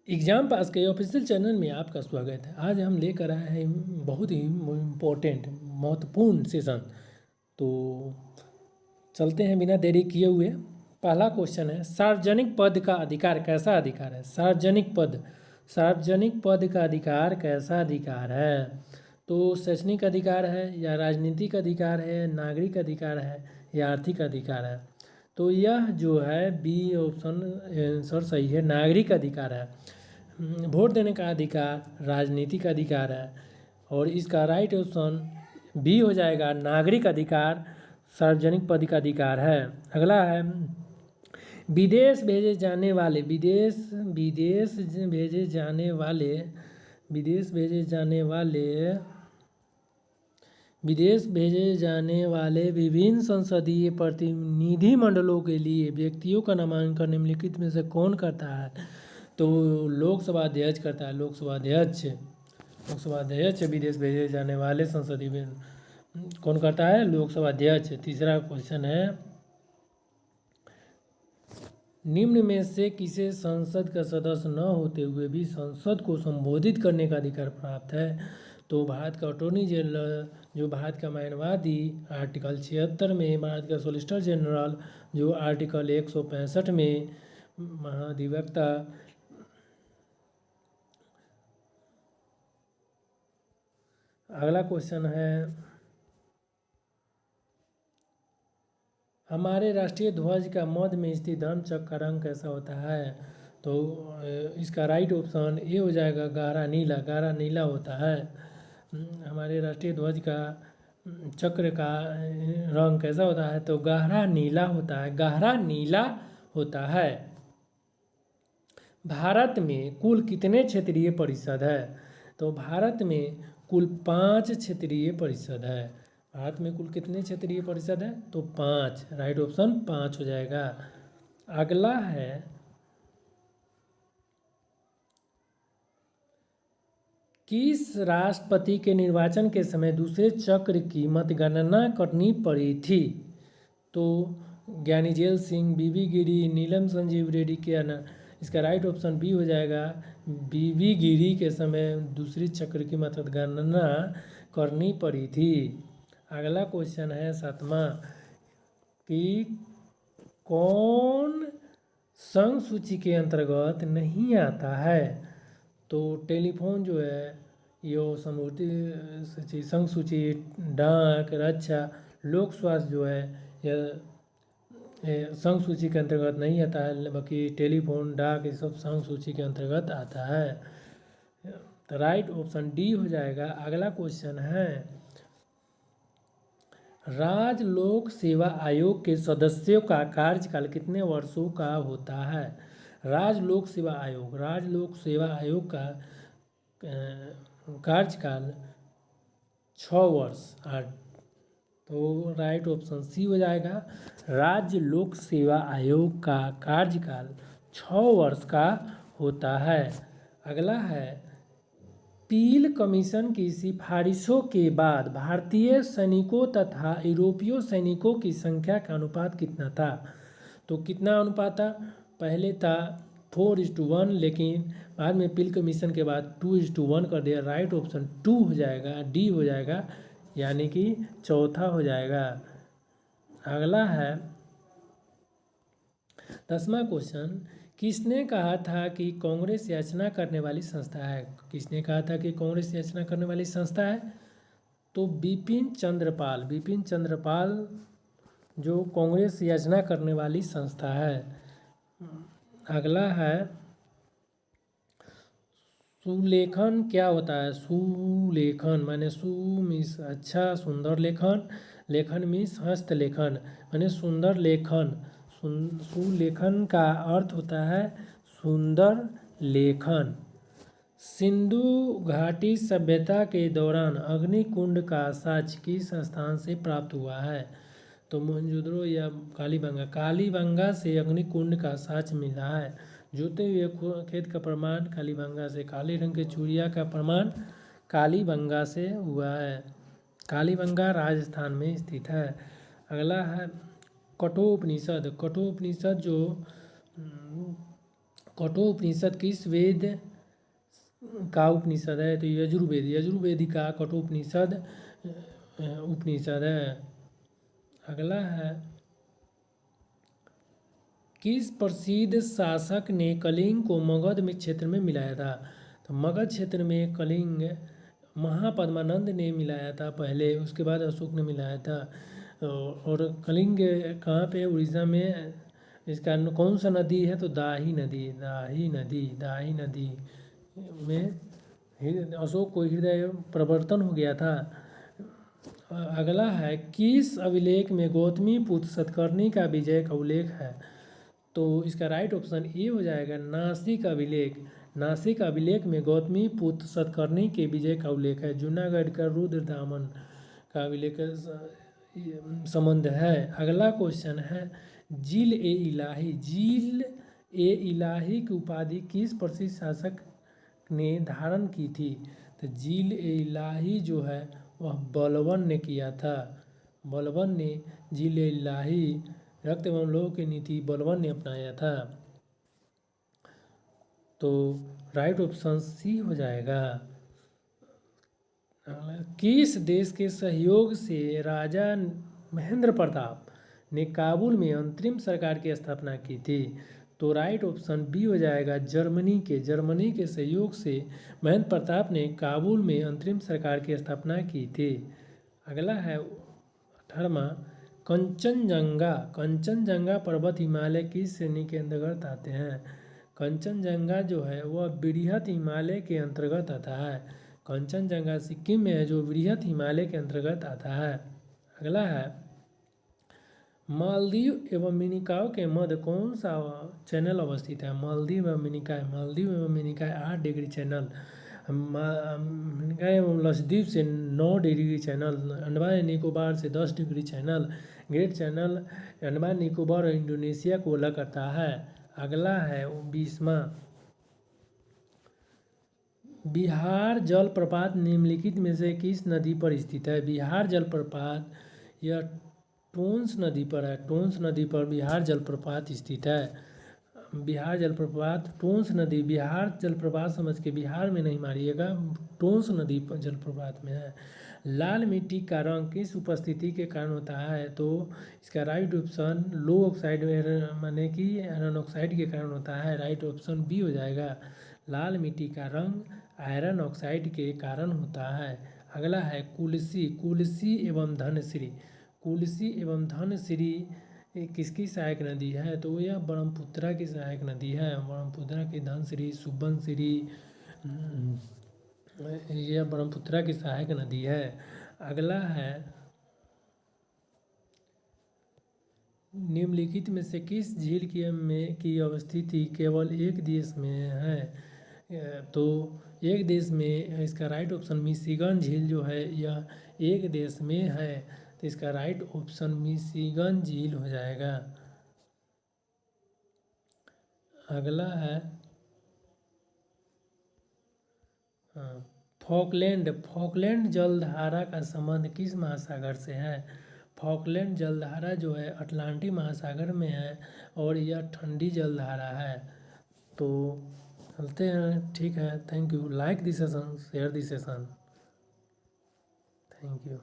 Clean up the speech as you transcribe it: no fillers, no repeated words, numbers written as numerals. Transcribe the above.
Exam pass के official channel में आपका स्वागत है। आज हम लेकर आए हैं बहुत ही इम्पोर्टेंट महत्वपूर्ण सेशन। तो चलते हैं बिना देरी किए हुए। पहला क्वेश्चन है, सार्वजनिक पद का अधिकार कैसा अधिकार है? सार्वजनिक पद का अधिकार कैसा अधिकार है? तो शैक्षणिक अधिकार है या राजनीतिक अधिकार है, नागरिक अधिकार है या आर्थिक अधिकार है? तो यह जो है बी ऑप्शन आंसर सही है, नागरिक अधिकार है। वोट देने का अधिकार राजनीतिक अधिकार है और इसका राइट ऑप्शन बी हो जाएगा, नागरिक अधिकार सार्वजनिक पद का अधिकार है। अगला है, विदेश भेजे जाने वाले विभिन्न संसदीय प्रतिनिधिमंडलों के लिए व्यक्तियों का नामांकन निम्नलिखित में से कौन करता है? तो लोकसभा अध्यक्ष करता है। लोकसभा अध्यक्ष विदेश भेजे जाने वाले संसदीय कौन करता है? लोकसभा अध्यक्ष। तीसरा क्वेश्चन है, निम्न में से किसे संसद का सदस्य न होते हुए भी संसद को संबोधित करने का अधिकार प्राप्त है? तो भारत का अटॉर्नी जनरल, जो भारत का मानवादी आर्टिकल 76 में, भारत का सॉलिसिटर जनरल जो आर्टिकल 165 में, महाधिवक्ता। अगला क्वेश्चन है, हमारे राष्ट्रीय ध्वज का मध्य में स्थित धर्म चक्र का रंग कैसा होता है? तो इसका राइट ऑप्शन ए हो जाएगा, गहरा नीला होता है। हमारे राष्ट्रीय ध्वज का चक्र का रंग कैसा होता है? तो गहरा नीला होता है। भारत में कुल कितने क्षेत्रीय परिषद है? तो भारत में कुल 5 क्षेत्रीय परिषद है। भारत में कुल कितने क्षेत्रीय परिषद है? तो 5। राइट ऑप्शन 5 हो जाएगा। अगला है, किस राष्ट्रपति के निर्वाचन के समय दूसरे चक्र की मतगणना करनी पड़ी थी? तो ज्ञानी जेल सिंह, बीबी गिरी, नीलम संजीव रेड्डी के ना, इसका राइट ऑप्शन बी हो जाएगा, बीबी गिरी के समय दूसरी चक्र की मतगणना करनी पड़ी थी। अगला क्वेश्चन है 7वां, कि कौन संघ सूची के अंतर्गत नहीं आता है? तो टेलीफोन जो है, ये समूर्ति सूची, संघ सूची, डाक, रक्षा, लोक स्वास्थ्य जो है यह संघ सूची के अंतर्गत नहीं आता है, बाकी टेलीफोन, डाक ये सब संघ सूची के अंतर्गत आता है। तो राइट ऑप्शन डी हो जाएगा। अगला क्वेश्चन है, राज्य लोक सेवा आयोग के सदस्यों का कार्यकाल कितने वर्षों का होता है? राज्य लोक सेवा आयोग का कार्यकाल 6 वर्ष। तो राइट ऑप्शन सी हो जाएगा, राज्य लोक सेवा आयोग का कार्यकाल 6 वर्ष का होता है। अगला है, पील कमीशन की सिफारिशों के बाद भारतीय सैनिकों तथा यूरोपीय सैनिकों की संख्या का अनुपात कितना था? तो कितना अनुपात था? पहले था 4:1, लेकिन बाद में पील कमीशन के बाद 2:1 कर दिया। राइट ऑप्शन 2 हो जाएगा, डी हो जाएगा, यानी कि चौथा हो जाएगा। अगला है 10वां क्वेश्चन, किसने कहा था कि कांग्रेस याचना करने वाली संस्था है? किसने कहा था कि कांग्रेस याचना करने वाली संस्था है? तो बिपिन चंद्रपाल जो कांग्रेस याचना करने वाली संस्था है। अगला है, सुलेखन क्या होता है? सुलेखन माने मीन्स अच्छा सुंदर लेखन, लेखन मीन्स हस्तलेखन माने सुंदर लेखन। सुलेखन का अर्थ होता है सुंदर लेखन। सिंधु घाटी सभ्यता के दौरान अग्निकुंड का साक्ष्य किस स्थान से प्राप्त हुआ है? तो मोहनजोदड़ो या कालीबंगा से अग्निकुंड का साक्ष्य मिला है। जोते हुए खेत का प्रमाण कालीबंगा से, काले रंग के चूड़िया का प्रमाण कालीबंगा से हुआ है। कालीबंगा राजस्थान में स्थित है। अगला है कठोपनिषद जो कठोपनिषद किस वेद का उपनिषद है? तो यजुर्वेद, यजुर्वेदिका कठोपनिषद उपनिषद है। अगला है, किस प्रसिद्ध शासक ने कलिंग को मगध में क्षेत्र में मिलाया था? तो मगध क्षेत्र में कलिंग महापद्मानंद ने मिलाया था पहले, उसके बाद अशोक ने मिलाया था। और कलिंग कहाँ पे? उड़ीसा में। इसका कौन सा नदी है? तो दाही नदी, दाही नदी में अशोक को हृदय प्रवर्तन हो गया था। अगला है, किस अभिलेख में गौतमी पुत्र सतकर्णी का विजय का उल्लेख है? तो इसका राइट ऑप्शन ए हो जाएगा, नासिक अभिलेख। नासिक अभिलेख में गौतमी पुत्र सतकर्णी के विजय का उल्लेख है। जूनागढ़ का रुद्रदामन का अभिलेख संबंध है। अगला क्वेश्चन है, जिल ए इलाही, जिल ए इलाही की उपाधि किस प्रसिद्ध शासक ने धारण की थी? तो जिल ए इलाही जो है वह बलबन ने किया था। बलबन ने जिल ए इलाही रक्त एवं लौह की नीति बलबन ने अपनाया था। तो राइट ऑप्शन सी हो जाएगा। किस देश के सहयोग से राजा महेंद्र प्रताप ने काबुल में अंतरिम सरकार की स्थापना की थी? तो राइट ऑप्शन बी हो जाएगा, जर्मनी के सहयोग से महेंद्र प्रताप ने काबुल में अंतरिम सरकार की स्थापना की थी। अगला है 18वां, कंचनजंगा पर्वत हिमालय की श्रेणी के अंतर्गत आते हैं? कंचनजंगा जो है वह बृहत हिमालय के अंतर्गत आता है। कंचनजंगा सिक्किम में है जो बृहत हिमालय के अंतर्गत आता है। अगला है, मालदीव एवं मिनिकॉय के मध्य कौन सा चैनल अवस्थित है? मालदीव एवं मिनिकॉय 8 डिग्री चैनल, मिनिकॉय एवं लक्षद्वीप से 9 डिग्री चैनल, अंडमान निकोबार से 10 degree channel, great channel Andaman Nicobar और इंडोनेशिया को अलग करता है। अगला है 20वां, बिहार जलप्रपात निम्नलिखित में से किस नदी पर स्थित है? बिहार जलप्रपात यह टोंस नदी पर है। टोंस नदी पर बिहार जलप्रपात स्थित है। बिहार जलप्रपात टोंस नदी, बिहार जलप्रपात समझ के बिहार में नहीं मारिएगा, टोंस नदी पर जलप्रपात में है। लाल मिट्टी का रंग किस उपस्थिति के कारण होता है? तो इसका राइट ऑप्शन लो ऑक्साइड माने कि आयरन ऑक्साइड के कारण होता है। राइट ऑप्शन बी हो जाएगा, लाल मिट्टी का रंग आयरन ऑक्साइड के कारण होता है। अगला है, कुलसी एवं धनश्री, कुलसी एवं धनश्री किसकी सहायक नदी है? तो यह ब्रह्मपुत्रा की सहायक नदी है। ब्रह्मपुत्रा की धनश्री, सुबनश्री, यह ब्रह्मपुत्रा की सहायक नदी है। अगला है, निम्नलिखित में से किस झील की अवस्थिति केवल एक देश में है? तो एक देश में, इसका राइट ऑप्शन मिशिगन झील जो है यह एक देश में है। तो इसका राइट ऑप्शन मिशिगन झील हो जाएगा। अगला है, फॉकलैंड जलधारा का संबंध किस महासागर से है? फॉकलैंड जलधारा जो है अटलांटिक महासागर में है और यह ठंडी जलधारा है। तो चलते हैं, ठीक है, thank you. Like this session, share this session, thank you.